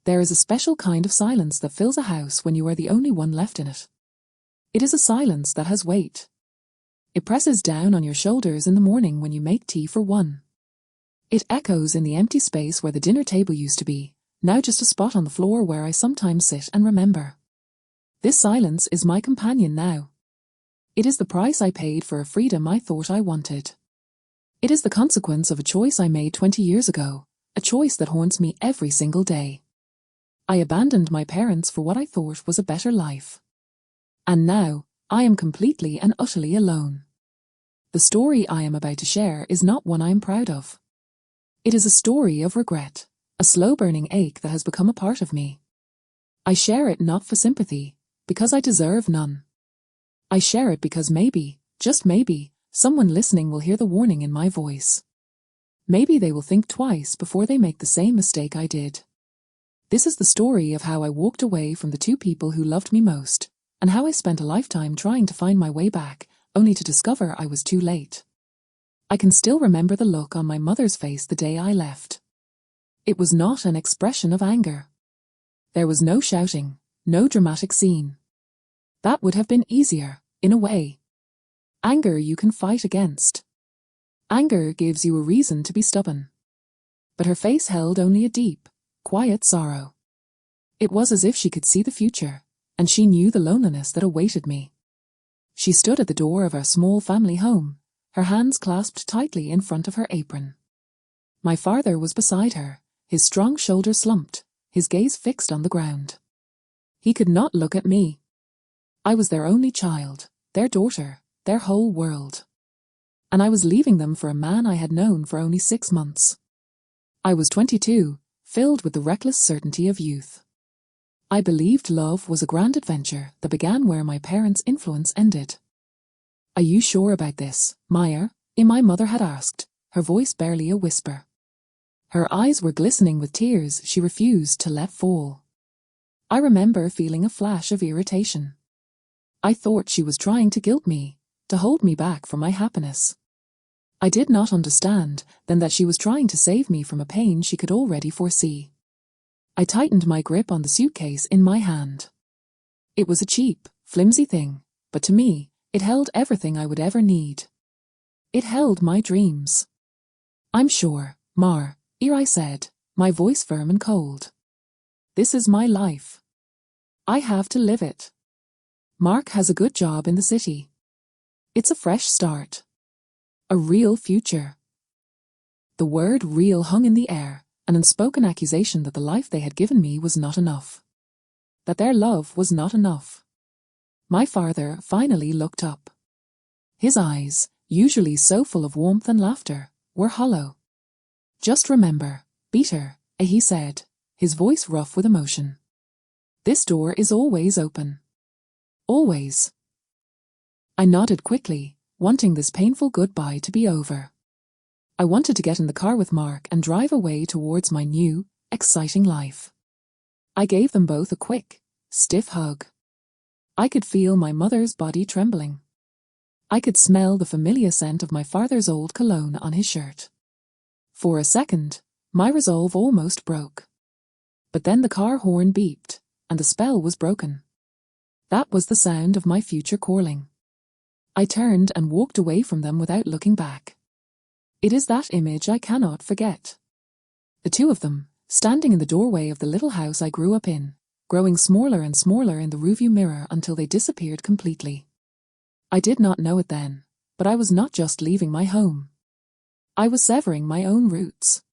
There is a special kind of silence that fills a house when you are the only one left in it. It is a silence that has weight. It presses down on your shoulders in the morning when you make tea for one. It echoes in the empty space where the dinner table used to be, now just a spot on the floor where I sometimes sit and remember. This silence is my companion now. It is the price I paid for a freedom I thought I wanted. It is the consequence of a choice I made 20 years ago, a choice that haunts me every single day. I abandoned my parents for what I thought was a better life. And now, I am completely and utterly alone. The story I am about to share is not one I am proud of. It is a story of regret, a slow-burning ache that has become a part of me. I share it not for sympathy, because I deserve none. I share it because maybe, just maybe, someone listening will hear the warning in my voice. Maybe they will think twice before they make the same mistake I did. This is the story of how I walked away from the two people who loved me most, and how I spent a lifetime trying to find my way back, only to discover I was too late. I can still remember the look on my mother's face the day I left. It was not an expression of anger. There was no shouting, no dramatic scene. That would have been easier, in a way. Anger you can fight against. Anger gives you a reason to be stubborn. But her face held only a deep, quiet sorrow. It was as if she could see the future, and she knew the loneliness that awaited me. She stood at the door of our small family home, her hands clasped tightly in front of her apron. My father was beside her, his strong shoulders slumped, his gaze fixed on the ground. He could not look at me. I was their only child, their daughter, their whole world. And I was leaving them for a man I had known for only 6 months. I was 22, filled with the reckless certainty of youth. I believed love was a grand adventure that began where my parents' influence ended. "Are you sure about this, Maya?" my mother had asked, her voice barely a whisper. Her eyes were glistening with tears she refused to let fall. I remember feeling a flash of irritation. I thought she was trying to guilt me, to hold me back from my happiness. I did not understand then that she was trying to save me from a pain she could already foresee. I tightened my grip on the suitcase in my hand. It was a cheap, flimsy thing, but to me, it held everything I would ever need. It held my dreams. "I'm sure, Mar," I said, my voice firm and cold. "This is my life. I have to live it. Mark has a good job in the city. It's a fresh start. A real future." The word real hung in the air, an unspoken accusation that the life they had given me was not enough. That their love was not enough. My father finally looked up. His eyes, usually so full of warmth and laughter, were hollow. "Just remember, Peter," he said, his voice rough with emotion. "This door is always open. Always." I nodded quickly, wanting this painful goodbye to be over. I wanted to get in the car with Mark and drive away towards my new, exciting life. I gave them both a quick, stiff hug. I could feel my mother's body trembling. I could smell the familiar scent of my father's old cologne on his shirt. For a second, my resolve almost broke. But then the car horn beeped, and the spell was broken. That was the sound of my future calling. I turned and walked away from them without looking back. It is that image I cannot forget. The two of them, standing in the doorway of the little house I grew up in, growing smaller and smaller in the rearview mirror until they disappeared completely. I did not know it then, but I was not just leaving my home. I was severing my own roots.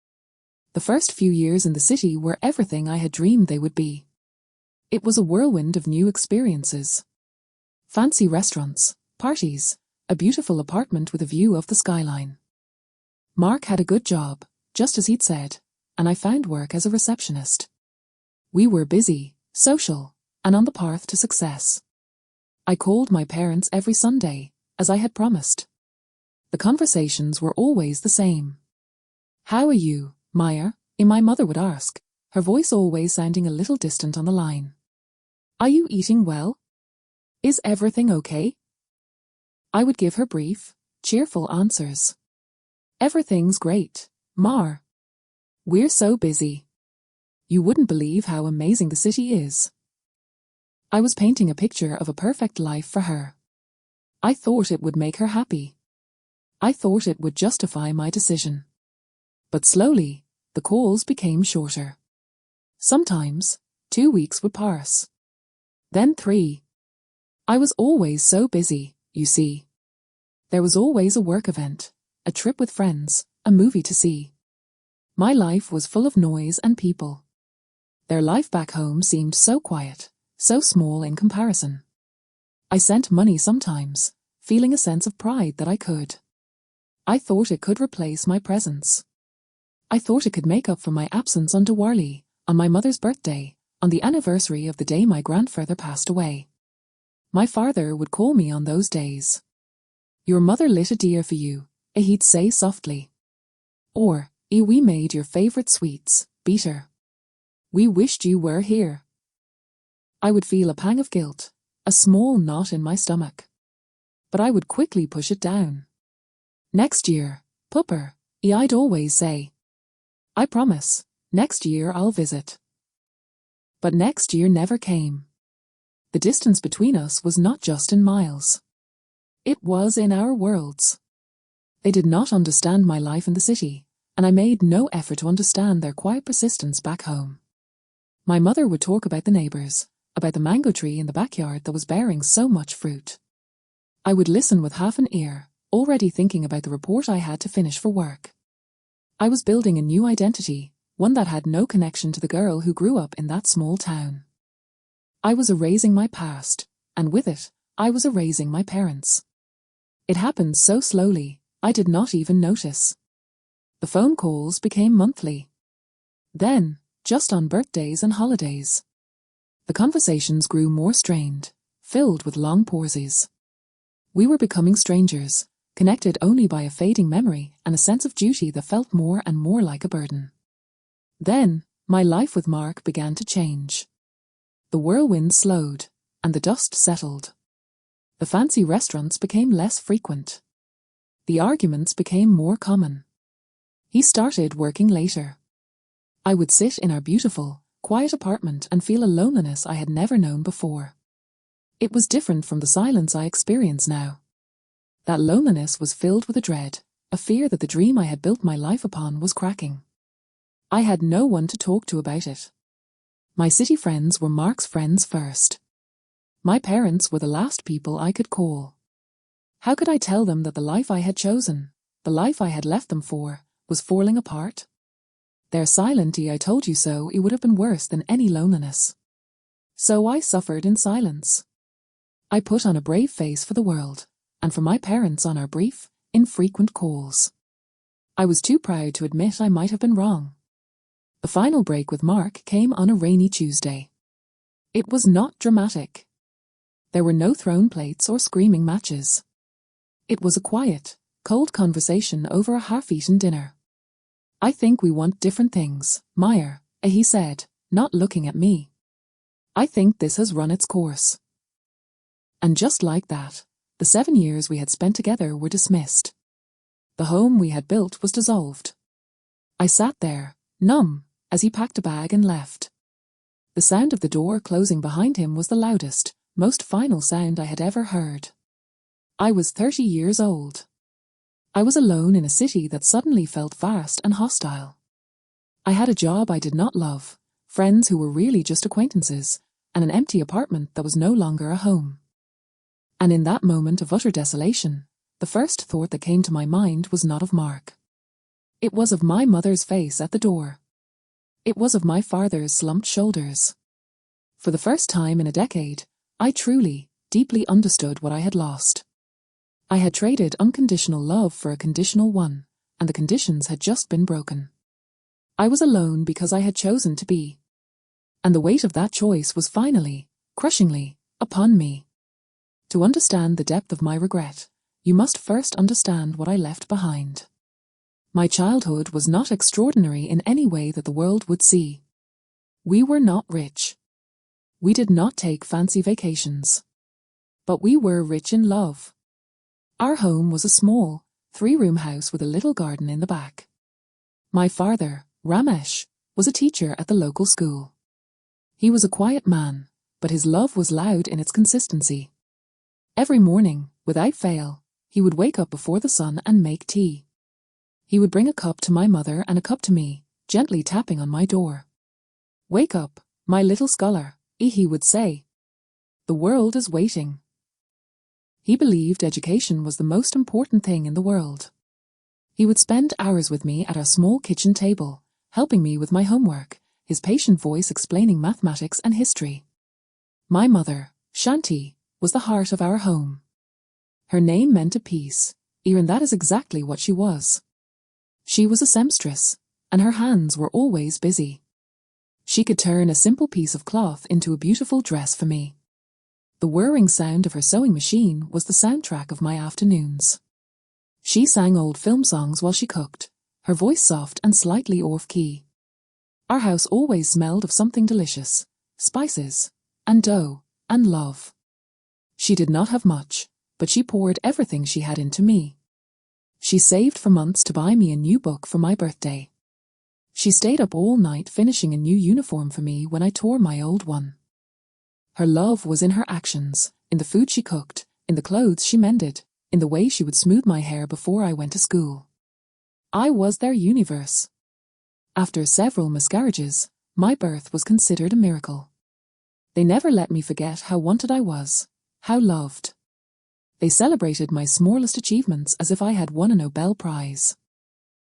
The first few years in the city were everything I had dreamed they would be. It was a whirlwind of new experiences. Fancy restaurants, parties, a beautiful apartment with a view of the skyline. Mark had a good job, just as he'd said, and I found work as a receptionist. We were busy, social, and on the path to success. I called my parents every Sunday, as I had promised. The conversations were always the same. "How are you, Maya?" my mother would ask, her voice always sounding a little distant on the line. "Are you eating well? Is everything okay?" I would give her brief, cheerful answers. "Everything's great, Mar. We're so busy. You wouldn't believe how amazing the city is. I was painting a picture of a perfect life for her. I thought it would make her happy. I thought it would justify my decision. But slowly, the calls became shorter. Sometimes, 2 weeks would pass. Then 3. I was always so busy, you see. There was always a work event, a trip with friends, a movie to see. My life was full of noise and people. Their life back home seemed so quiet, so small in comparison. I sent money sometimes, feeling a sense of pride that I could. I thought it could replace my presence. I thought it could make up for my absence on Diwali, on my mother's birthday, on the anniversary of the day my grandfather passed away. My father would call me on those days. Your mother lit a deer for you, he'd say softly. Or, we made your favorite sweets, Peter. We wished you were here. I would feel a pang of guilt, a small knot in my stomach. But I would quickly push it down. Next year, Pupper, I'd always say. I promise, next year I'll visit. But next year never came. The distance between us was not just in miles. It was in our worlds. They did not understand my life in the city, and I made no effort to understand their quiet persistence back home. My mother would talk about the neighbours, about the mango tree in the backyard that was bearing so much fruit. I would listen with half an ear, already thinking about the report I had to finish for work. I was building a new identity, one that had no connection to the girl who grew up in that small town. I was erasing my past, and with it, I was erasing my parents. It happened so slowly, I did not even notice. The phone calls became monthly. Then, just on birthdays and holidays. The conversations grew more strained, filled with long pauses. We were becoming strangers, connected only by a fading memory and a sense of duty that felt more and more like a burden. Then, my life with Mark began to change. The whirlwind slowed, and the dust settled. The fancy restaurants became less frequent. The arguments became more common. He started working later. I would sit in our beautiful, quiet apartment and feel a loneliness I had never known before. It was different from the silence I experience now. That loneliness was filled with a dread, a fear that the dream I had built my life upon was cracking. I had no one to talk to about it. My city friends were Mark's friends first. My parents were the last people I could call. How could I tell them that the life I had chosen, the life I had left them for, was falling apart? Their silent "I told you so" it would have been worse than any loneliness. So I suffered in silence. I put on a brave face for the world, and for my parents on our brief, infrequent calls. I was too proud to admit I might have been wrong. The final break with Mark came on a rainy Tuesday. It was not dramatic. There were no thrown plates or screaming matches. It was a quiet, cold conversation over a half-eaten dinner. I think we want different things, Meyer, he said, not looking at me. I think this has run its course. And just like that, the 7 years we had spent together were dismissed. The home we had built was dissolved. I sat there, numb, as he packed a bag and left. The sound of the door closing behind him was the loudest, most final sound I had ever heard. I was 30 years old. I was alone in a city that suddenly felt vast and hostile. I had a job I did not love, friends who were really just acquaintances, and an empty apartment that was no longer a home. And in that moment of utter desolation, the first thought that came to my mind was not of Mark. It was of my mother's face at the door. It was of my father's slumped shoulders. For the first time in a decade, I truly, deeply understood what I had lost. I had traded unconditional love for a conditional one, and the conditions had just been broken. I was alone because I had chosen to be. And the weight of that choice was finally, crushingly, upon me. To understand the depth of my regret, you must first understand what I left behind. My childhood was not extraordinary in any way that the world would see. We were not rich. We did not take fancy vacations. But we were rich in love. Our home was a small, 3-room house with a little garden in the back. My father, Ramesh, was a teacher at the local school. He was a quiet man, but his love was loud in its consistency. Every morning, without fail, he would wake up before the sun and make tea. He would bring a cup to my mother and a cup to me, gently tapping on my door. "Wake up, my little scholar," he would say. "The world is waiting." He believed education was the most important thing in the world. He would spend hours with me at our small kitchen table, helping me with my homework, his patient voice explaining mathematics and history. My mother, Shanti, was the heart of our home. Her name meant a peace, and that is exactly what she was. She was a seamstress, and her hands were always busy. She could turn a simple piece of cloth into a beautiful dress for me. The whirring sound of her sewing machine was the soundtrack of my afternoons. She sang old film songs while she cooked, her voice soft and slightly off-key. Our house always smelled of something delicious, spices, and dough, and love. She did not have much, but she poured everything she had into me. She saved for months to buy me a new book for my birthday. She stayed up all night finishing a new uniform for me when I tore my old one. Her love was in her actions, in the food she cooked, in the clothes she mended, in the way she would smooth my hair before I went to school. I was their universe. After several miscarriages, my birth was considered a miracle. They never let me forget how wanted I was, how loved. They celebrated my smallest achievements as if I had won a Nobel Prize.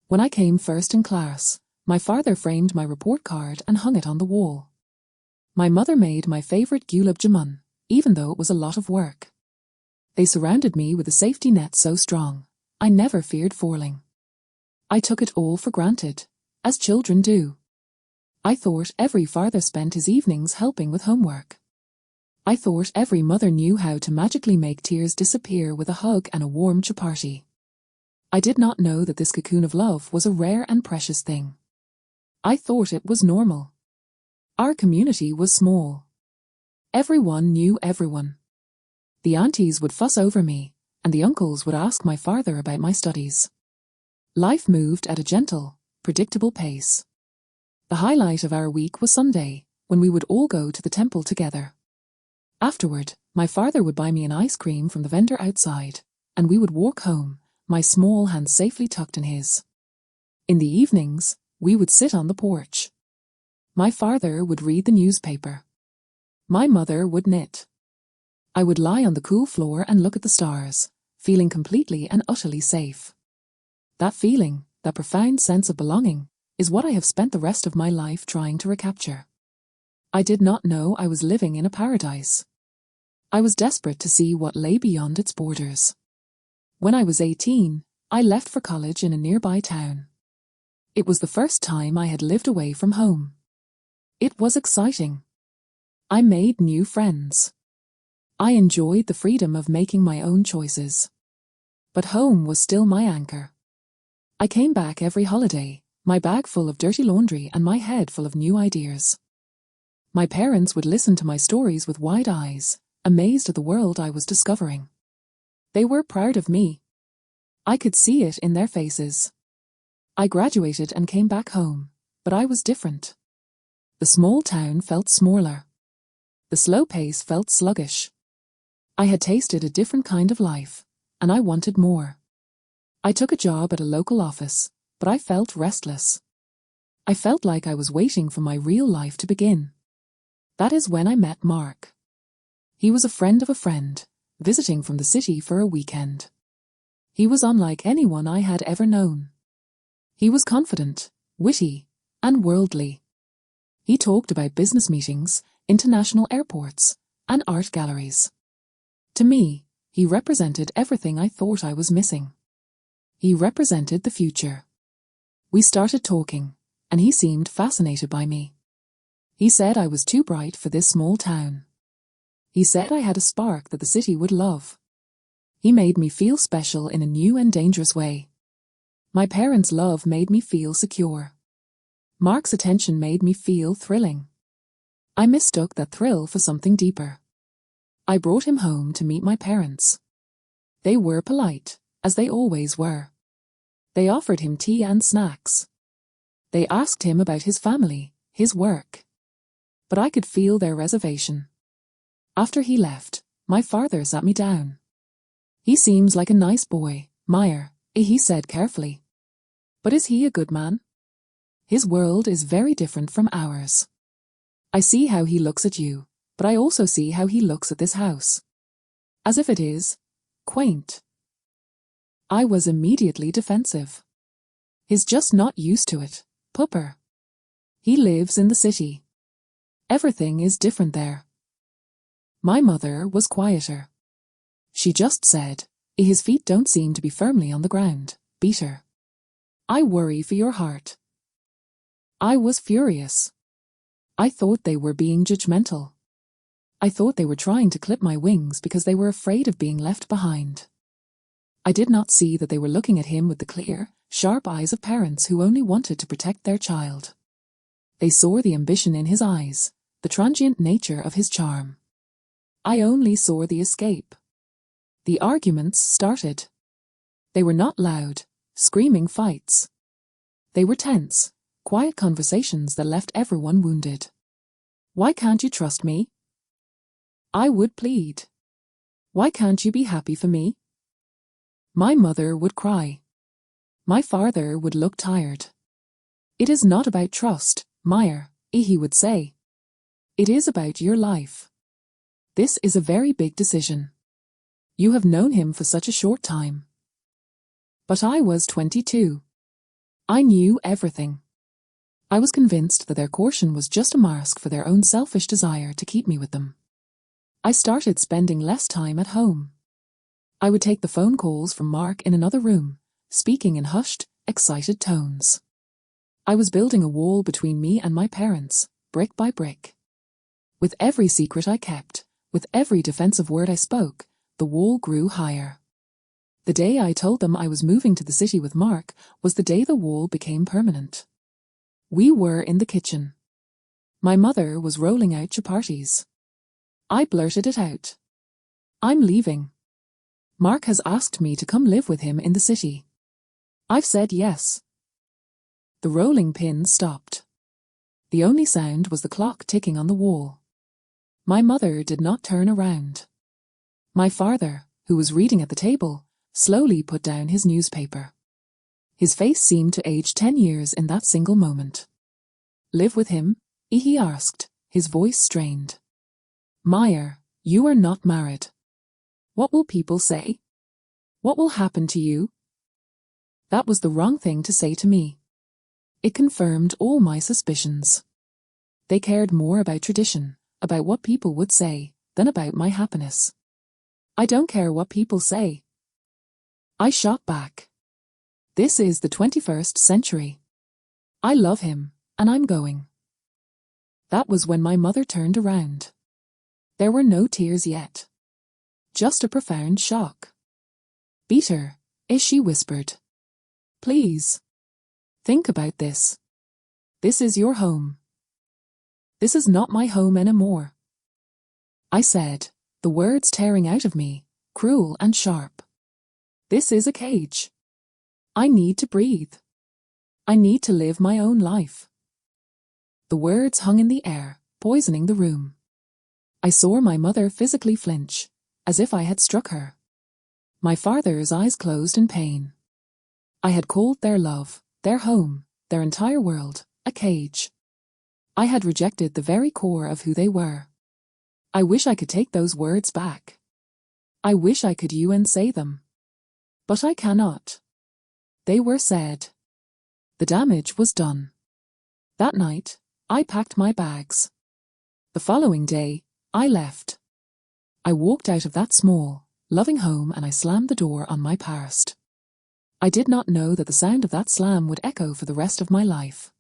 When I came first in class, my father framed my report card and hung it on the wall. My mother made my favorite gulab jamun, even though it was a lot of work. They surrounded me with a safety net so strong, I never feared falling. I took it all for granted, as children do. I thought every father spent his evenings helping with homework. I thought every mother knew how to magically make tears disappear with a hug and a warm chapati. I did not know that this cocoon of love was a rare and precious thing. I thought it was normal. Our community was small. Everyone knew everyone. The aunties would fuss over me, and the uncles would ask my father about my studies. Life moved at a gentle, predictable pace. The highlight of our week was Sunday, when we would all go to the temple together. Afterward, my father would buy me an ice cream from the vendor outside, and we would walk home, my small hand safely tucked in his. In the evenings, we would sit on the porch. My father would read the newspaper. My mother would knit. I would lie on the cool floor and look at the stars, feeling completely and utterly safe. That feeling, that profound sense of belonging, is what I have spent the rest of my life trying to recapture. I did not know I was living in a paradise. I was desperate to see what lay beyond its borders. When I was 18, I left for college in a nearby town. It was the first time I had lived away from home. It was exciting. I made new friends. I enjoyed the freedom of making my own choices. But home was still my anchor. I came back every holiday, my bag full of dirty laundry and my head full of new ideas. My parents would listen to my stories with wide eyes, amazed at the world I was discovering. They were proud of me. I could see it in their faces. I graduated and came back home, but I was different. The small town felt smaller. The slow pace felt sluggish. I had tasted a different kind of life, and I wanted more. I took a job at a local office, but I felt restless. I felt like I was waiting for my real life to begin. That is when I met Mark. He was a friend of a friend, visiting from the city for a weekend. He was unlike anyone I had ever known. He was confident, witty, and worldly. He talked about business meetings, international airports, and art galleries. To me, he represented everything I thought I was missing. He represented the future. We started talking, and he seemed fascinated by me. He said I was too bright for this small town. He said I had a spark that the city would love. He made me feel special in a new and dangerous way. My parents' love made me feel secure. Mark's attention made me feel thrilling. I mistook that thrill for something deeper. I brought him home to meet my parents. They were polite, as they always were. They offered him tea and snacks. They asked him about his family, his work. But I could feel their reservation. After he left, my father sat me down. He seems like a nice boy, Meyer, he said carefully. But is he a good man? His world is very different from ours. I see how he looks at you, but I also see how he looks at this house. As if it is quaint. I was immediately defensive. He's just not used to it, Pupper. He lives in the city. Everything is different there. My mother was quieter. She just said, his feet don't seem to be firmly on the ground, Peter. I worry for your heart. I was furious. I thought they were being judgmental. I thought they were trying to clip my wings because they were afraid of being left behind. I did not see that they were looking at him with the clear, sharp eyes of parents who only wanted to protect their child. They saw the ambition in his eyes, the transient nature of his charm. I only saw the escape. The arguments started. They were not loud, screaming fights. They were tense, quiet conversations that left everyone wounded. Why can't you trust me? I would plead. Why can't you be happy for me? My mother would cry. My father would look tired. It is not about trust, Meyer, he would say. It is about your life. This is a very big decision. You have known him for such a short time. But I was 22. I knew everything. I was convinced that their caution was just a mask for their own selfish desire to keep me with them. I started spending less time at home. I would take the phone calls from Mark in another room, speaking in hushed, excited tones. I was building a wall between me and my parents, brick by brick. With every secret I kept, with every defensive word I spoke, the wall grew higher. The day I told them I was moving to the city with Mark was the day the wall became permanent. We were in the kitchen. My mother was rolling out chapatis. I blurted it out. I'm leaving. Mark has asked me to come live with him in the city. I've said yes. The rolling pin stopped. The only sound was the clock ticking on the wall. My mother did not turn around. My father, who was reading at the table, slowly put down his newspaper. His face seemed to age 10 years in that single moment. Live with him? He asked, his voice strained. Meyer, you are not married. What will people say? What will happen to you? That was the wrong thing to say to me. It confirmed all my suspicions. They cared more about tradition, about what people would say, than about my happiness. I don't care what people say. I shot back. This is the 21st century. I love him, and I'm going. That was when my mother turned around. There were no tears yet. Just a profound shock. Peter, she whispered. Please. Think about this. This is your home. This is not my home anymore. I said, the words tearing out of me, cruel and sharp. This is a cage. I need to breathe. I need to live my own life. The words hung in the air, poisoning the room. I saw my mother physically flinch, as if I had struck her. My father's eyes closed in pain. I had called their love, their home, their entire world, a cage. I had rejected the very core of who they were. I wish I could take those words back. I wish I could say them. But I cannot. They were said. The damage was done. That night, I packed my bags. The following day, I left. I walked out of that small, loving home and I slammed the door on my past. I did not know that the sound of that slam would echo for the rest of my life.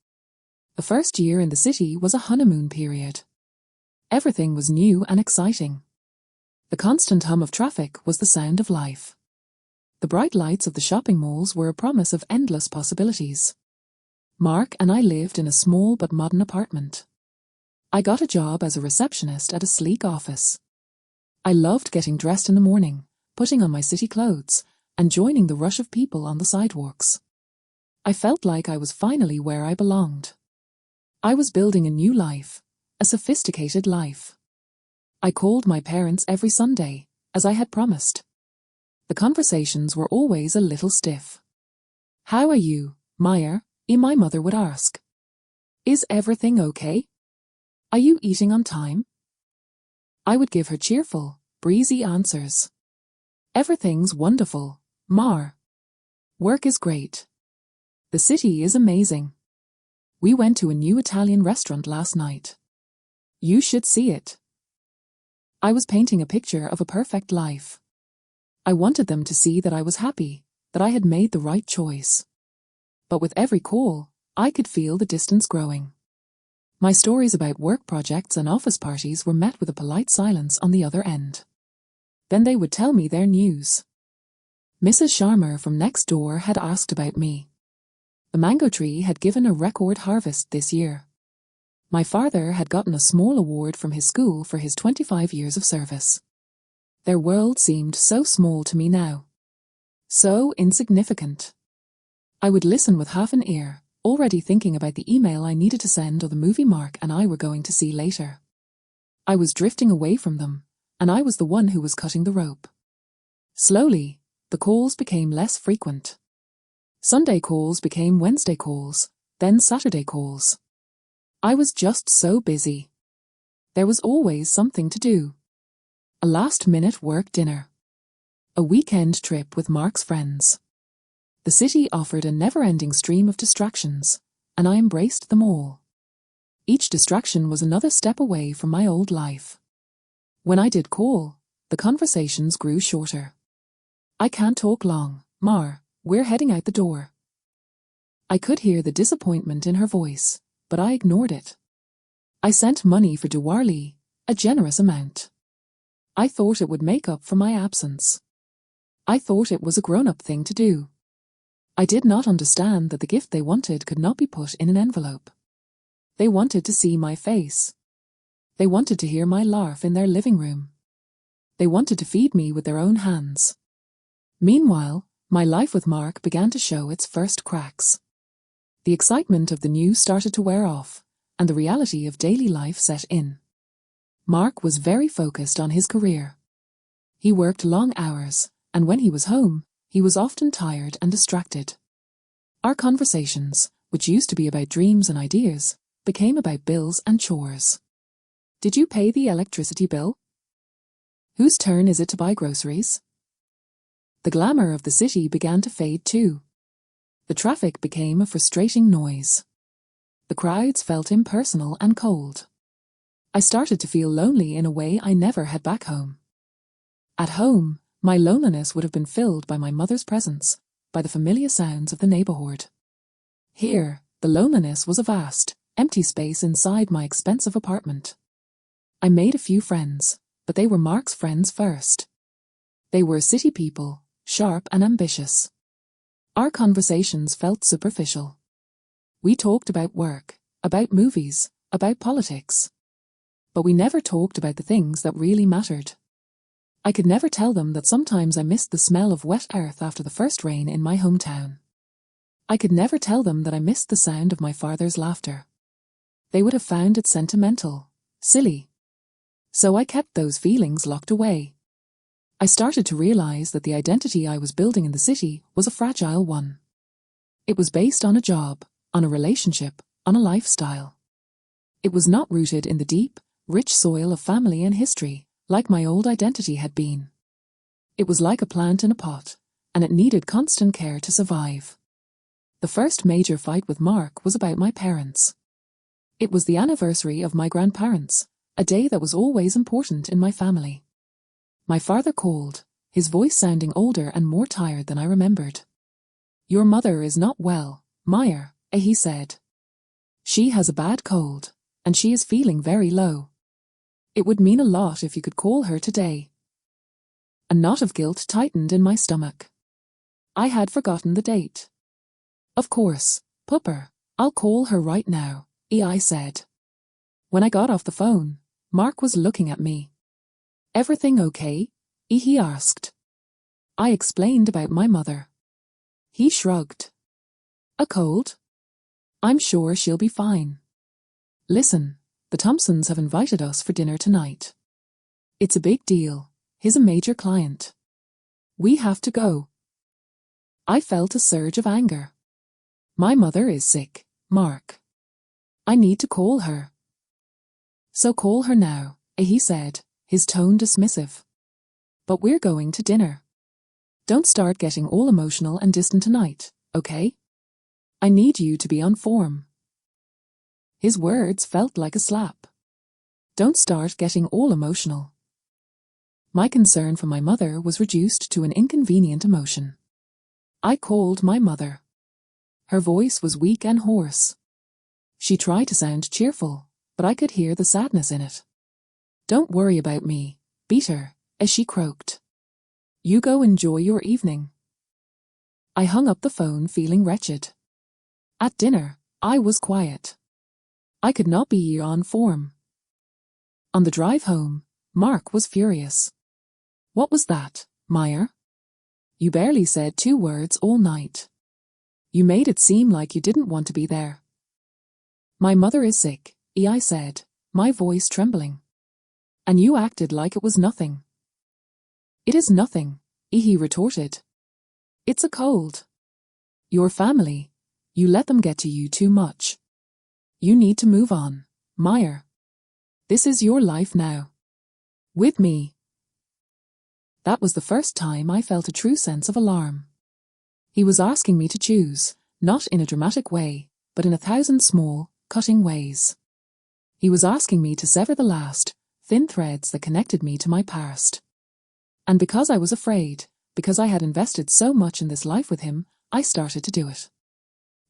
The first year in the city was a honeymoon period. Everything was new and exciting. The constant hum of traffic was the sound of life. The bright lights of the shopping malls were a promise of endless possibilities. Mark and I lived in a small but modern apartment. I got a job as a receptionist at a sleek office. I loved getting dressed in the morning, putting on my city clothes, and joining the rush of people on the sidewalks. I felt like I was finally where I belonged. I was building a new life, a sophisticated life. I called my parents every Sunday, as I had promised. The conversations were always a little stiff. "How are you, Meyer?" my mother would ask. "Is everything okay? Are you eating on time?" I would give her cheerful, breezy answers. "Everything's wonderful, Mar. Work is great. The city is amazing. We went to a new Italian restaurant last night. You should see it." I was painting a picture of a perfect life. I wanted them to see that I was happy, that I had made the right choice. But with every call, I could feel the distance growing. My stories about work projects and office parties were met with a polite silence on the other end. Then they would tell me their news. Mrs. Sharma from next door had asked about me. The mango tree had given a record harvest this year. My father had gotten a small award from his school for his 25 years of service. Their world seemed so small to me now. So insignificant. I would listen with half an ear, already thinking about the email I needed to send or the movie Mark and I were going to see later. I was drifting away from them, and I was the one who was cutting the rope. Slowly, the calls became less frequent. Sunday calls became Wednesday calls, then Saturday calls. I was just so busy. There was always something to do. A last-minute work dinner. A weekend trip with Mark's friends. The city offered a never-ending stream of distractions, and I embraced them all. Each distraction was another step away from my old life. When I did call, the conversations grew shorter. "I can't talk long, Mar, we're heading out the door." I could hear the disappointment in her voice, but I ignored it. I sent money for Diwali, a generous amount. I thought it would make up for my absence. I thought it was a grown-up thing to do. I did not understand that the gift they wanted could not be put in an envelope. They wanted to see my face. They wanted to hear my laugh in their living room. They wanted to feed me with their own hands. Meanwhile, my life with Mark began to show its first cracks. The excitement of the news started to wear off, and the reality of daily life set in. Mark was very focused on his career. He worked long hours, and when he was home, he was often tired and distracted. Our conversations, which used to be about dreams and ideas, became about bills and chores. "Did you pay the electricity bill? Whose turn is it to buy groceries?" The glamour of the city began to fade too. The traffic became a frustrating noise. The crowds felt impersonal and cold. I started to feel lonely in a way I never had back home. At home, my loneliness would have been filled by my mother's presence, by the familiar sounds of the neighborhood. Here, the loneliness was a vast, empty space inside my expensive apartment. I made a few friends, but they were Mark's friends first. They were city people, sharp and ambitious. Our conversations felt superficial. We talked about work, about movies, about politics. But we never talked about the things that really mattered. I could never tell them that sometimes I missed the smell of wet earth after the first rain in my hometown. I could never tell them that I missed the sound of my father's laughter. They would have found it sentimental, silly. So I kept those feelings locked away. I started to realize that the identity I was building in the city was a fragile one. It was based on a job, on a relationship, on a lifestyle. It was not rooted in the deep, rich soil of family and history, like my old identity had been. It was like a plant in a pot, and it needed constant care to survive. The first major fight with Mark was about my parents. It was the anniversary of my grandparents, a day that was always important in my family. My father called, his voice sounding older and more tired than I remembered. "Your mother is not well, Meyer," he said. "She has a bad cold, and she is feeling very low. It would mean a lot if you could call her today." A knot of guilt tightened in my stomach. I had forgotten the date. "Of course, Pupper, I'll call her right now," I said. When I got off the phone, Mark was looking at me. "Everything okay?" he asked. I explained about my mother. He shrugged. A cold? I'm sure she'll be fine. Listen, the Thompsons have invited us for dinner tonight. It's a big deal. He's a major client. We have to go. I felt a surge of anger. My mother is sick, Mark. I need to call her. So call her now, he said, his tone dismissive. But we're going to dinner. Don't start getting all emotional and distant tonight, okay? I need you to be on form. His words felt like a slap. Don't start getting all emotional. My concern for my mother was reduced to an inconvenient emotion. I called my mother. Her voice was weak and hoarse. She tried to sound cheerful, but I could hear the sadness in it. Don't worry about me, beat her, as she croaked. You go enjoy your evening. I hung up the phone feeling wretched. At dinner, I was quiet. I could not be on form. On the drive home, Mark was furious. What was that, Meyer? You barely said 2 words all night. You made it seem like you didn't want to be there. My mother is sick, I said, my voice trembling. And you acted like it was nothing. It is nothing, he retorted. It's a cold. Your family, you let them get to you too much. You need to move on, Meyer. This is your life now. With me. That was the first time I felt a true sense of alarm. He was asking me to choose, not in a dramatic way, but in 1,000 small, cutting ways. He was asking me to sever the last, thin threads that connected me to my past. And because I was afraid, because I had invested so much in this life with him, I started to do it.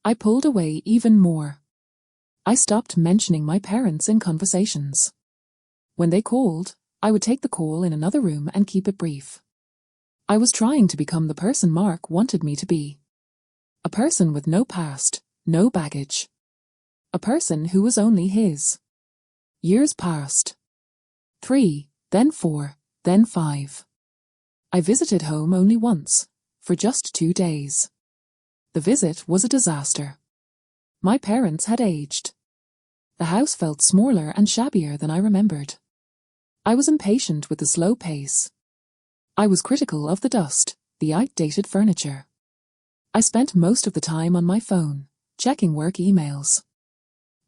I pulled away even more. I stopped mentioning my parents in conversations. When they called, I would take the call in another room and keep it brief. I was trying to become the person Mark wanted me to be. A person with no past, no baggage. A person who was only his. Years passed. 3, then 4, then 5. I visited home only once, for just 2 days. The visit was a disaster. My parents had aged. The house felt smaller and shabbier than I remembered. I was impatient with the slow pace. I was critical of the dust, the outdated furniture. I spent most of the time on my phone, checking work emails.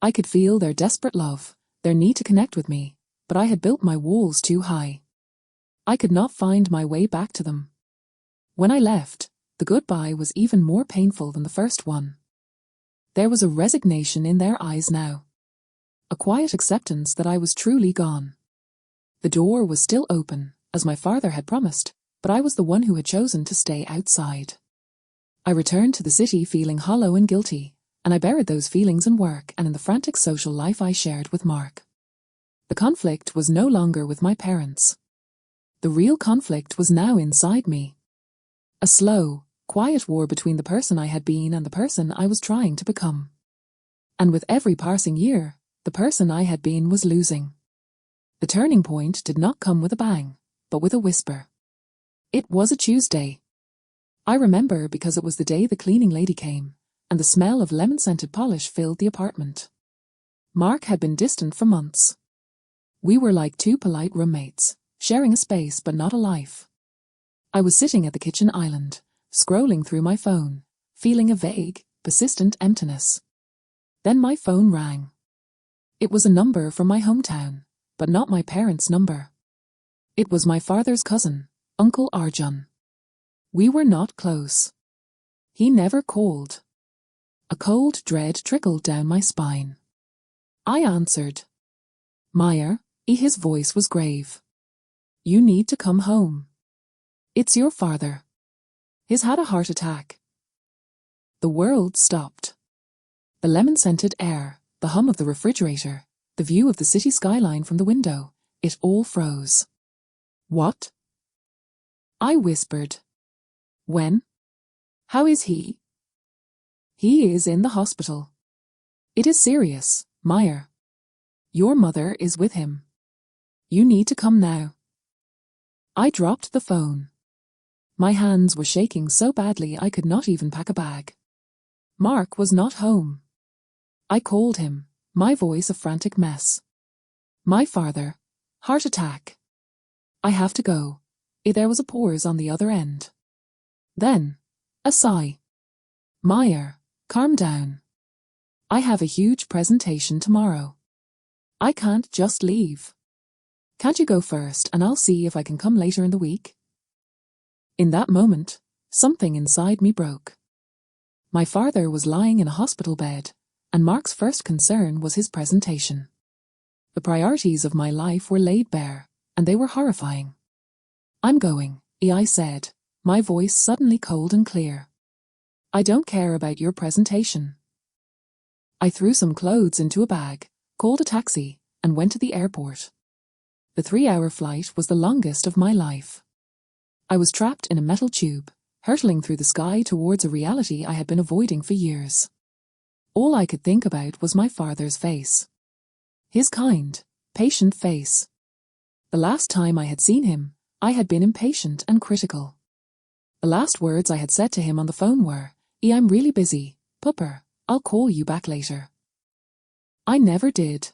I could feel their desperate love, their need to connect with me, but I had built my walls too high. I could not find my way back to them. When I left, the goodbye was even more painful than the first one. There was a resignation in their eyes now. A quiet acceptance that I was truly gone. The door was still open, as my father had promised, but I was the one who had chosen to stay outside. I returned to the city feeling hollow and guilty, and I buried those feelings in work and in the frantic social life I shared with Mark. The conflict was no longer with my parents. The real conflict was now inside me. A slow, quiet war between the person I had been and the person I was trying to become. And with every passing year, the person I had been was losing. The turning point did not come with a bang, but with a whisper. It was a Tuesday. I remember because it was the day the cleaning lady came, and the smell of lemon-scented polish filled the apartment. Mark had been distant for months. We were like 2 polite roommates, sharing a space but not a life. I was sitting at the kitchen island, scrolling through my phone, feeling a vague, persistent emptiness. Then my phone rang. It was a number from my hometown, but not my parents' number. It was my father's cousin, Uncle Arjun. We were not close. He never called. A cold dread trickled down my spine. I answered. Meyer, his voice was grave. You need to come home. It's your father. He's had a heart attack. The world stopped. The lemon-scented air, the hum of the refrigerator, the view of the city skyline from the window, it all froze. What? I whispered. When? How is he? He is in the hospital. It is serious, Meyer. Your mother is with him. You need to come now. I dropped the phone. My hands were shaking so badly I could not even pack a bag. Mark was not home. I called him, my voice a frantic mess. My father. Heart attack. I have to go. There was a pause on the other end. Then, a sigh. Meyer, calm down. I have a huge presentation tomorrow. I can't just leave. Can't you go first and I'll see if I can come later in the week? In that moment, something inside me broke. My father was lying in a hospital bed, and Mark's first concern was his presentation. The priorities of my life were laid bare, and they were horrifying. I'm going, I said, my voice suddenly cold and clear. I don't care about your presentation. I threw some clothes into a bag, called a taxi, and went to the airport. The 3-hour flight was the longest of my life. I was trapped in a metal tube, hurtling through the sky towards a reality I had been avoiding for years. All I could think about was my father's face. His kind, patient face. The last time I had seen him, I had been impatient and critical. The last words I had said to him on the phone were, I'm really busy, Pupper, I'll call you back later. I never did.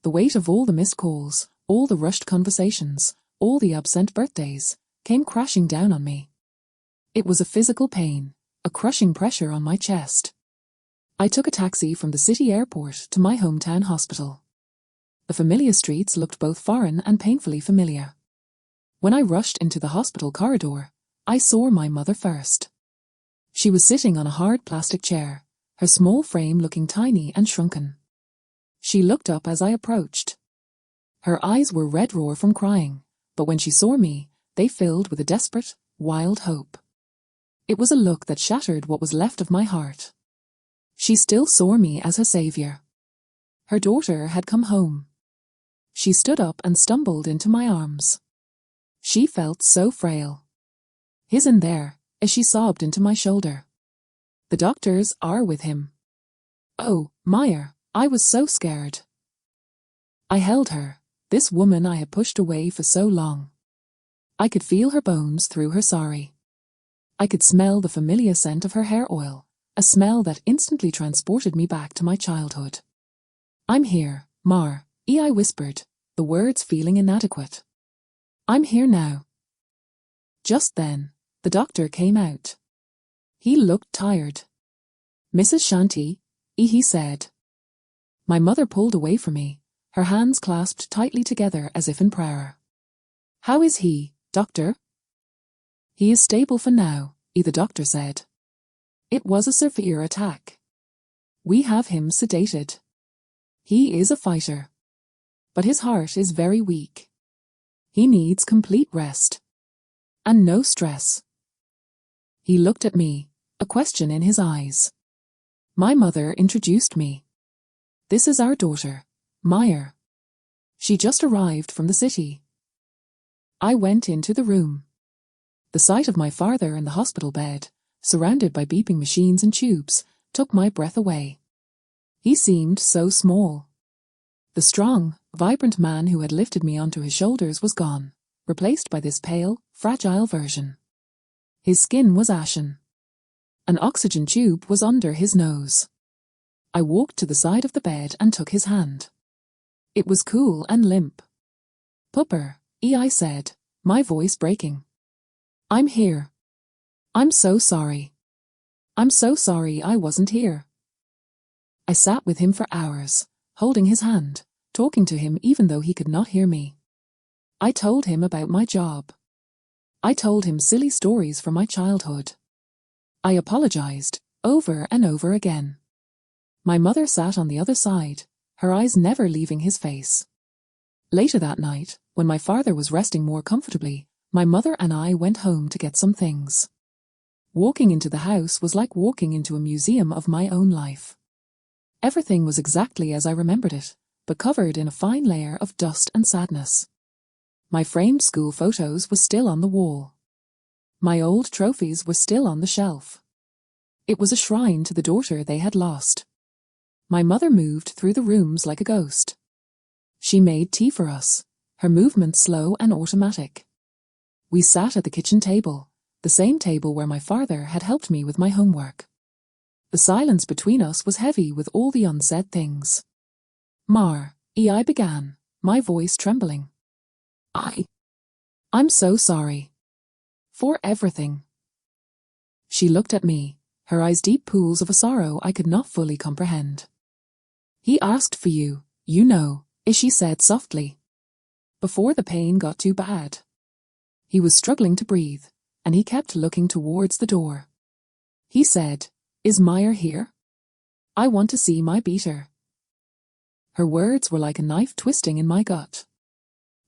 The weight of all the missed calls, all the rushed conversations, all the absent birthdays, came crashing down on me. It was a physical pain, a crushing pressure on my chest. I took a taxi from the city airport to my hometown hospital. The familiar streets looked both foreign and painfully familiar. When I rushed into the hospital corridor, I saw my mother first. She was sitting on a hard plastic chair, her small frame looking tiny and shrunken. She looked up as I approached. Her eyes were red raw from crying, but when she saw me, they filled with a desperate, wild hope. It was a look that shattered what was left of my heart. She still saw me as her savior. Her daughter had come home. She stood up and stumbled into my arms. She felt so frail. His in there, as she sobbed into my shoulder. The doctors are with him. Oh, Meyer, I was so scared. I held her, this woman I had pushed away for so long. I could feel her bones through her sari. I could smell the familiar scent of her hair oil, a smell that instantly transported me back to my childhood. I'm here, Mar, I whispered, the words feeling inadequate. I'm here now. Just then, the doctor came out. He looked tired. Mrs. Shanti, he said. My mother pulled away from me, her hands clasped tightly together as if in prayer. How is he, doctor? He is stable for now, the doctor said. It was a severe attack. We have him sedated. He is a fighter. But his heart is very weak. He needs complete rest. And no stress. He looked at me, a question in his eyes. My mother introduced me. This is our daughter, Meyer. She just arrived from the city. I went into the room. The sight of my father in the hospital bed, surrounded by beeping machines and tubes, took my breath away. He seemed so small. The strong, vibrant man who had lifted me onto his shoulders was gone, replaced by this pale, fragile version. His skin was ashen. An oxygen tube was under his nose. I walked to the side of the bed and took his hand. It was cool and limp. Pupper, I said, my voice breaking. I'm here. I'm so sorry. I'm so sorry I wasn't here. I sat with him for hours, holding his hand, talking to him even though he could not hear me. I told him about my job. I told him silly stories from my childhood. I apologized, over and over again. My mother sat on the other side, her eyes never leaving his face. Later that night, when my father was resting more comfortably, my mother and I went home to get some things. Walking into the house was like walking into a museum of my own life. Everything was exactly as I remembered it, but covered in a fine layer of dust and sadness. My framed school photos were still on the wall. My old trophies were still on the shelf. It was a shrine to the daughter they had lost. My mother moved through the rooms like a ghost. She made tea for us, her movements slow and automatic. We sat at the kitchen table, the same table where my father had helped me with my homework. The silence between us was heavy with all the unsaid things. I began, my voice trembling. I'm so sorry. For everything. She looked at me, her eyes deep pools of a sorrow I could not fully comprehend. He asked for you, you know, she said softly. Before the pain got too bad. He was struggling to breathe, and he kept looking towards the door. He said, "Is Meyer here? I want to see my beater." Her words were like a knife twisting in my gut.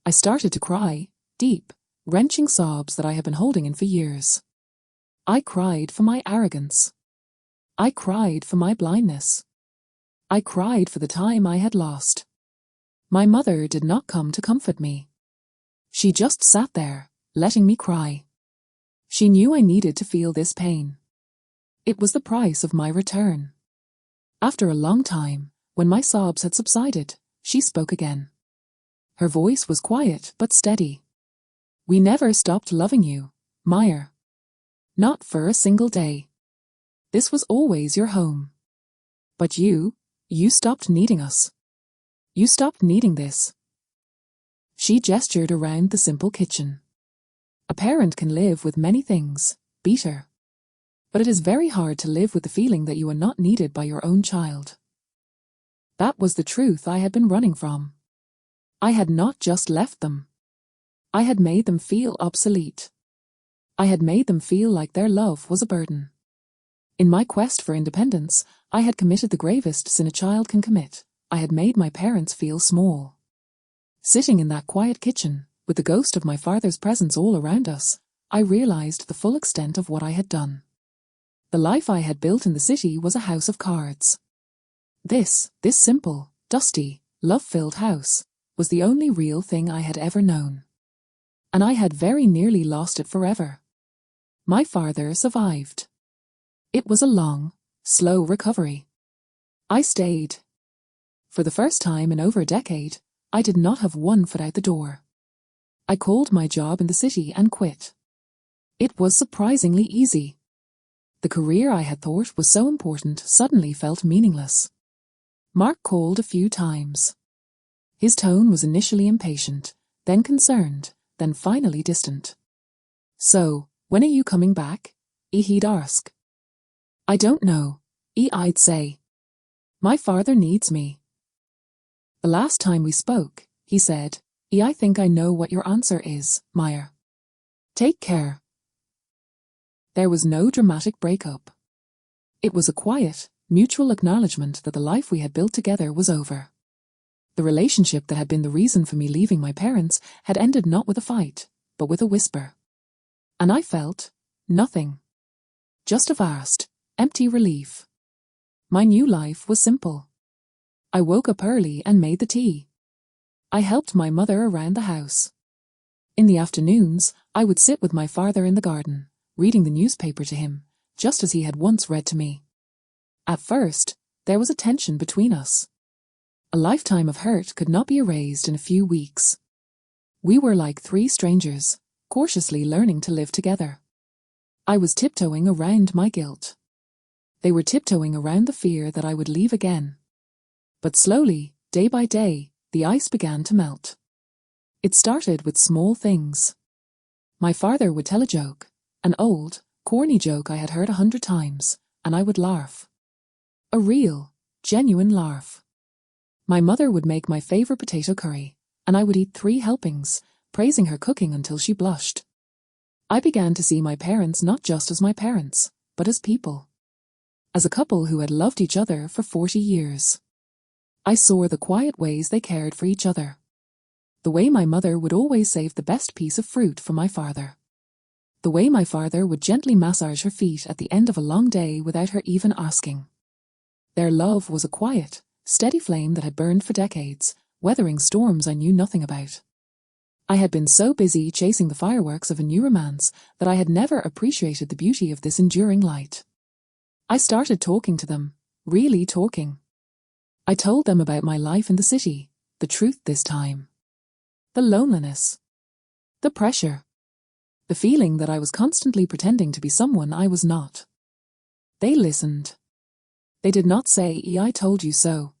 I started to cry, deep, wrenching sobs that I had been holding in for years. I cried for my arrogance. I cried for my blindness. I cried for the time I had lost. My mother did not come to comfort me. She just sat there, letting me cry. She knew I needed to feel this pain. It was the price of my return. After a long time, when my sobs had subsided, she spoke again. Her voice was quiet but steady. "We never stopped loving you, Meyer. Not for a single day. This was always your home. But you stopped needing us. You stopped needing this." She gestured around the simple kitchen. A parent can live with many things, beater. But it is very hard to live with the feeling that you are not needed by your own child. That was the truth I had been running from. I had not just left them. I had made them feel obsolete. I had made them feel like their love was a burden. In my quest for independence, I had committed the gravest sin a child can commit. I had made my parents feel small. Sitting in that quiet kitchen, with the ghost of my father's presence all around us, I realized the full extent of what I had done. The life I had built in the city was a house of cards. This simple, dusty, love-filled house was the only real thing I had ever known. And I had very nearly lost it forever. My father survived. It was a long, slow recovery. I stayed. For the first time in over a decade, I did not have one foot out the door. I called my job in the city and quit. It was surprisingly easy. The career I had thought was so important suddenly felt meaningless. Mark called a few times. His tone was initially impatient, then concerned, then finally distant. "So, when are you coming back?" he'd ask. "I don't know," I'd say. "My father needs me." "The last time we spoke," he said, "I think I know what your answer is, Meyer. Take care." There was no dramatic breakup. It was a quiet, mutual acknowledgement that the life we had built together was over. The relationship that had been the reason for me leaving my parents had ended not with a fight, but with a whisper. And I felt nothing. Just a vast, empty relief. My new life was simple. I woke up early and made the tea. I helped my mother around the house. In the afternoons, I would sit with my father in the garden, reading the newspaper to him, just as he had once read to me. At first, there was a tension between us. A lifetime of hurt could not be erased in a few weeks. We were like three strangers, cautiously learning to live together. I was tiptoeing around my guilt. They were tiptoeing around the fear that I would leave again. But slowly, day by day, the ice began to melt. It started with small things. My father would tell a joke, an old, corny joke I had heard 100 times, and I would laugh. A real, genuine laugh. My mother would make my favorite potato curry, and I would eat 3 helpings, praising her cooking until she blushed. I began to see my parents not just as my parents, but as people. As a couple who had loved each other for 40 years. I saw the quiet ways they cared for each other. The way my mother would always save the best piece of fruit for my father. The way my father would gently massage her feet at the end of a long day without her even asking. Their love was a quiet, steady flame that had burned for decades, weathering storms I knew nothing about. I had been so busy chasing the fireworks of a new romance that I had never appreciated the beauty of this enduring light. I started talking to them, really talking. I told them about my life in the city, the truth this time. The loneliness. The pressure. The feeling that I was constantly pretending to be someone I was not. They listened. They did not say, "I told you so."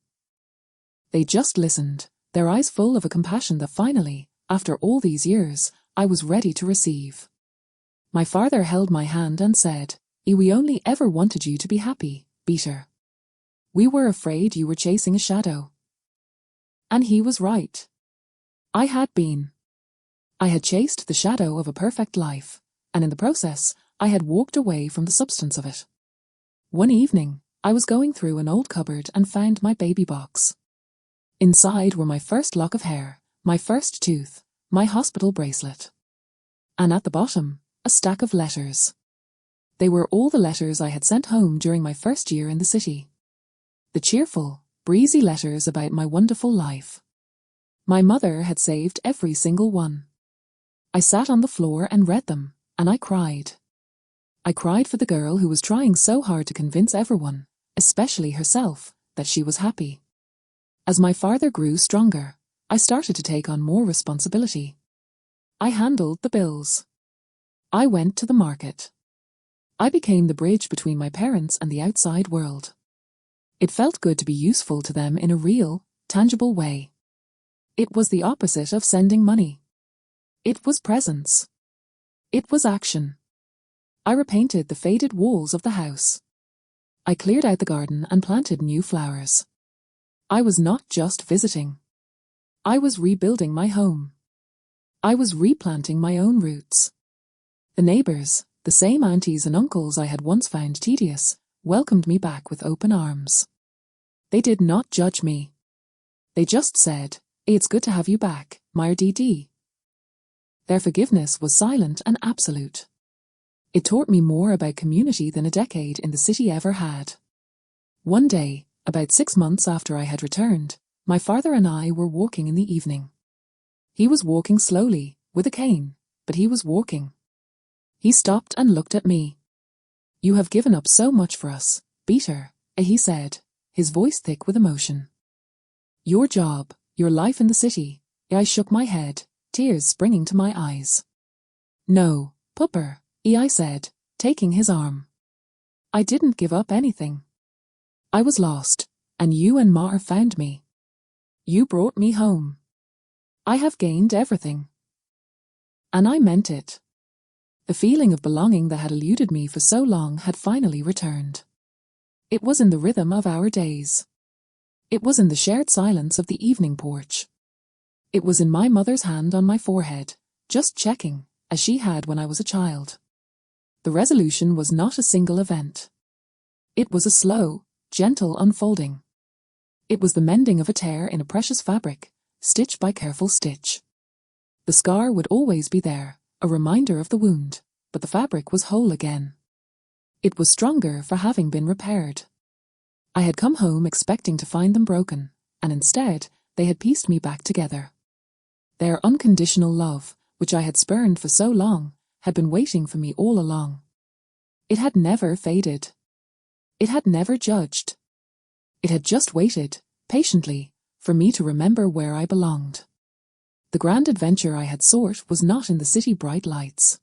They just listened, their eyes full of a compassion that finally, after all these years, I was ready to receive. My father held my hand and said, "We only ever wanted you to be happy, Peter. We were afraid you were chasing a shadow." And he was right. I had been. I had chased the shadow of a perfect life, and in the process, I had walked away from the substance of it. One evening, I was going through an old cupboard and found my baby box. Inside were my first lock of hair, my first tooth, my hospital bracelet. And at the bottom, a stack of letters. They were all the letters I had sent home during my first year in the city. The cheerful, breezy letters about my wonderful life. My mother had saved every single one. I sat on the floor and read them, and I cried. I cried for the girl who was trying so hard to convince everyone, especially herself, that she was happy. As my father grew stronger, I started to take on more responsibility. I handled the bills. I went to the market. I became the bridge between my parents and the outside world. It felt good to be useful to them in a real, tangible way. It was the opposite of sending money. It was presence. It was action. I repainted the faded walls of the house. I cleared out the garden and planted new flowers. I was not just visiting. I was rebuilding my home. I was replanting my own roots. The neighbors, the same aunties and uncles I had once found tedious, welcomed me back with open arms. They did not judge me. They just said, "It's good to have you back, Meyer DD." Their forgiveness was silent and absolute. It taught me more about community than a decade in the city ever had. One day, about 6 months after I had returned, my father and I were walking in the evening. He was walking slowly, with a cane, but he was walking. He stopped and looked at me. "You have given up so much for us, Peter," he said, his voice thick with emotion. "Your job, your life in the city." I shook my head, tears springing to my eyes. "No, Pupper," I said, taking his arm. "I didn't give up anything. I was lost, and you and Ma found me. You brought me home. I have gained everything." And I meant it. The feeling of belonging that had eluded me for so long had finally returned. It was in the rhythm of our days. It was in the shared silence of the evening porch. It was in my mother's hand on my forehead, just checking, as she had when I was a child. The resolution was not a single event. It was a slow, gentle unfolding. It was the mending of a tear in a precious fabric, stitch by careful stitch. The scar would always be there, a reminder of the wound, but the fabric was whole again. It was stronger for having been repaired. I had come home expecting to find them broken, and instead, they had pieced me back together. Their unconditional love, which I had spurned for so long, had been waiting for me all along. It had never faded. It had never judged. It had just waited, patiently, for me to remember where I belonged. The grand adventure I had sought was not in the city bright lights.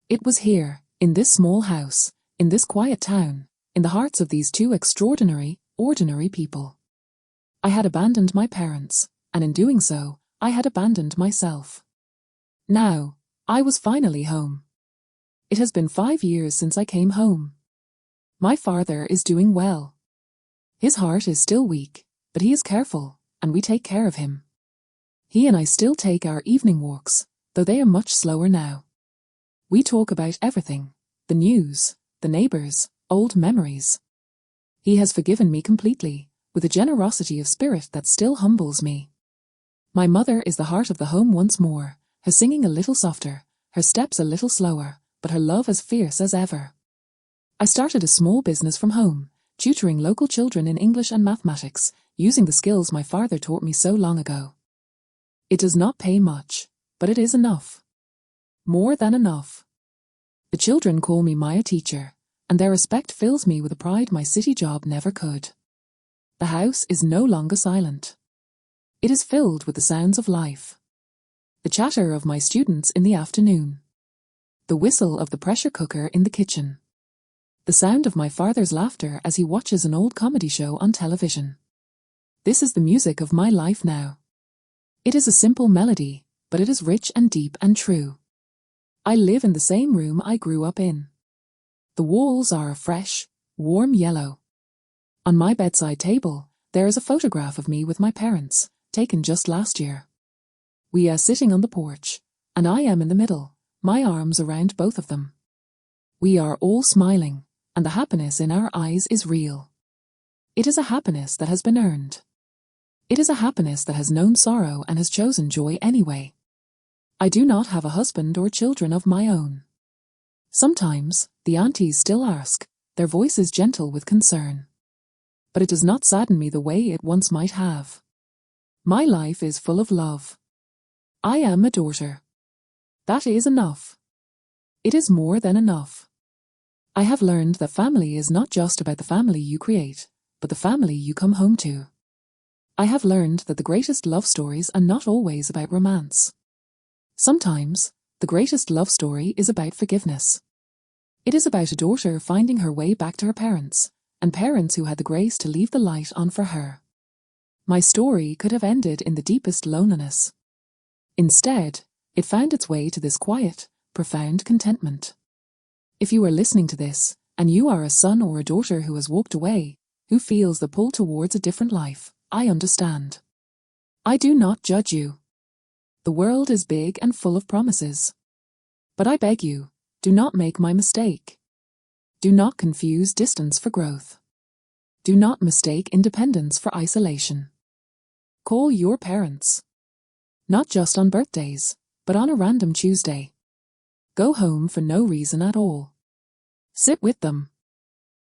It was here, in this small house, in this quiet town, in the hearts of these two extraordinary, ordinary people. I had abandoned my parents, and in doing so, I had abandoned myself. Now, I was finally home. It has been 5 years since I came home. My father is doing well. His heart is still weak, but he is careful, and we take care of him. He and I still take our evening walks, though they are much slower now. We talk about everything, the news, the neighbors, old memories. He has forgiven me completely, with a generosity of spirit that still humbles me. My mother is the heart of the home once more, her singing a little softer, her steps a little slower, but her love as fierce as ever. I started a small business from home, tutoring local children in English and mathematics, using the skills my father taught me so long ago. It does not pay much, but it is enough. More than enough. The children call me Maya teacher, and their respect fills me with a pride my city job never could. The house is no longer silent. It is filled with the sounds of life. The chatter of my students in the afternoon. The whistle of the pressure cooker in the kitchen. The sound of my father's laughter as he watches an old comedy show on television. This is the music of my life now. It is a simple melody, but it is rich and deep and true. I live in the same room I grew up in. The walls are a fresh, warm yellow. On my bedside table, there is a photograph of me with my parents, taken just last year. We are sitting on the porch, and I am in the middle, my arms around both of them. We are all smiling, and the happiness in our eyes is real. It is a happiness that has been earned. It is a happiness that has known sorrow and has chosen joy anyway. I do not have a husband or children of my own. Sometimes, the aunties still ask, their voices gentle with concern. But it does not sadden me the way it once might have. My life is full of love. I am a daughter. That is enough. It is more than enough. I have learned that family is not just about the family you create, but the family you come home to. I have learned that the greatest love stories are not always about romance. Sometimes, the greatest love story is about forgiveness. It is about a daughter finding her way back to her parents, and parents who had the grace to leave the light on for her. My story could have ended in the deepest loneliness. Instead, it found its way to this quiet, profound contentment. If you are listening to this, and you are a son or a daughter who has walked away, who feels the pull towards a different life, I understand. I do not judge you. The world is big and full of promises. But I beg you, do not make my mistake. Do not confuse distance for growth. Do not mistake independence for isolation. Call your parents. Not just on birthdays, but on a random Tuesday. Go home for no reason at all. Sit with them.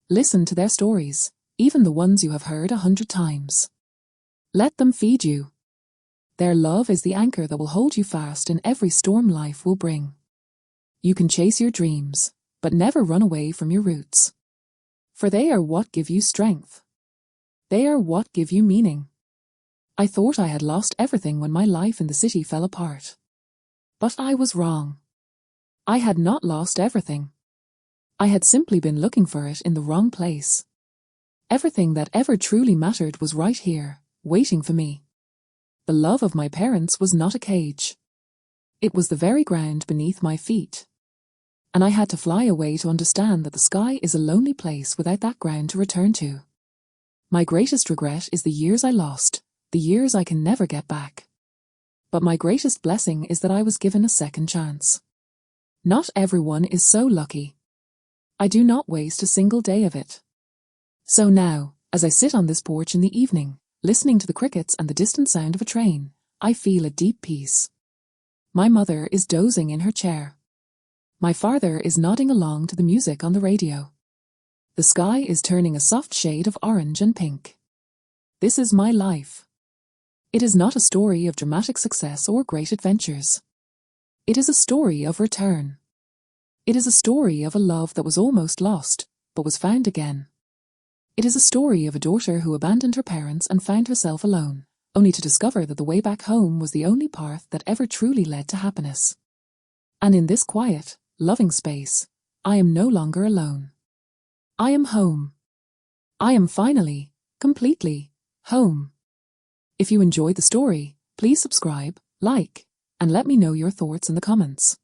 Listen to their stories, even the ones you have heard 100 times. Let them feed you. Their love is the anchor that will hold you fast in every storm life will bring. You can chase your dreams, but never run away from your roots. For they are what give you strength. They are what give you meaning. I thought I had lost everything when my life in the city fell apart. But I was wrong. I had not lost everything. I had simply been looking for it in the wrong place. Everything that ever truly mattered was right here, waiting for me. The love of my parents was not a cage. It was the very ground beneath my feet. And I had to fly away to understand that the sky is a lonely place without that ground to return to. My greatest regret is the years I lost, the years I can never get back. But my greatest blessing is that I was given a second chance. Not everyone is so lucky. I do not waste a single day of it. So now, as I sit on this porch in the evening, listening to the crickets and the distant sound of a train, I feel a deep peace. My mother is dozing in her chair. My father is nodding along to the music on the radio. The sky is turning a soft shade of orange and pink. This is my life. It is not a story of dramatic success or great adventures. It is a story of return. It is a story of a love that was almost lost, but was found again. It is a story of a daughter who abandoned her parents and found herself alone, only to discover that the way back home was the only path that ever truly led to happiness. And in this quiet, loving space, I am no longer alone. I am home. I am finally, completely, home. If you enjoyed the story, please subscribe, like, and let me know your thoughts in the comments.